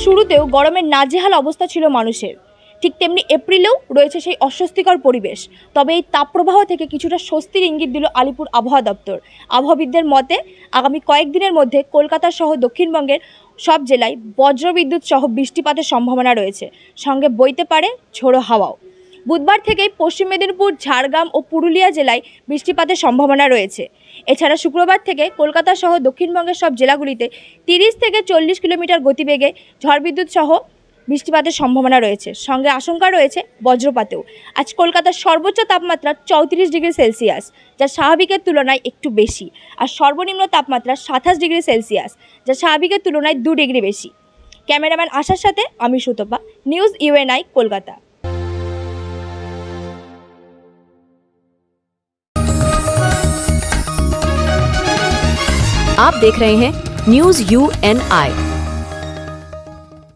শুরুতেও গরমের নাজেহাল অবস্থা ছিল মানুষের, ঠিক তেমনি এপ্রিলেও রয়েছে সেই অস্বস্তিকর পরিবেশ। তবে এই তাপপ্রবাহ থেকে কিছুটা স্বস্তির ইঙ্গিত দিল আলিপুর আবহাওয়া দপ্তর। আবহাওয়াবিদদের মতে আগামী কয়েকদিনের মধ্যে কলকাতা সহ দক্ষিণবঙ্গের সব জেলায় বজ্রবিদ্যুৎ সহ বৃষ্টিপাতের সম্ভাবনা রয়েছে, সঙ্গে বইতে পারে ঝোড়ো হাওয়াও। বুধবার থেকেই পশ্চিম মেদিনীপুর, ঝাড়গ্রাম ও পুরুলিয়া জেলায় বৃষ্টিপাতের সম্ভাবনা রয়েছে। এছাড়া শুক্রবার থেকে কলকাতা সহ দক্ষিণবঙ্গের সব জেলাগুলিতে 30 থেকে 40 কিলোমিটার গতিবেগে ঝড় বিদ্যুৎ সহ বৃষ্টিপাতের সম্ভাবনা রয়েছে, সঙ্গে আশঙ্কা রয়েছে বজ্রপাতেও। আজ কলকাতার সর্বোচ্চ তাপমাত্রা 34 ডিগ্রি সেলসিয়াস, যা স্বাভাবিকের তুলনায় একটু বেশি, আর সর্বনিম্ন তাপমাত্রা 27 ডিগ্রি সেলসিয়াস, যা স্বাভাবিকের তুলনায় 2 ডিগ্রি বেশি। ক্যামেরাম্যান আশার সাথে আমি সুতপা, নিউজ ইউএনআই, কলকাতা। आप देख रहे हैं न्यूज UNI।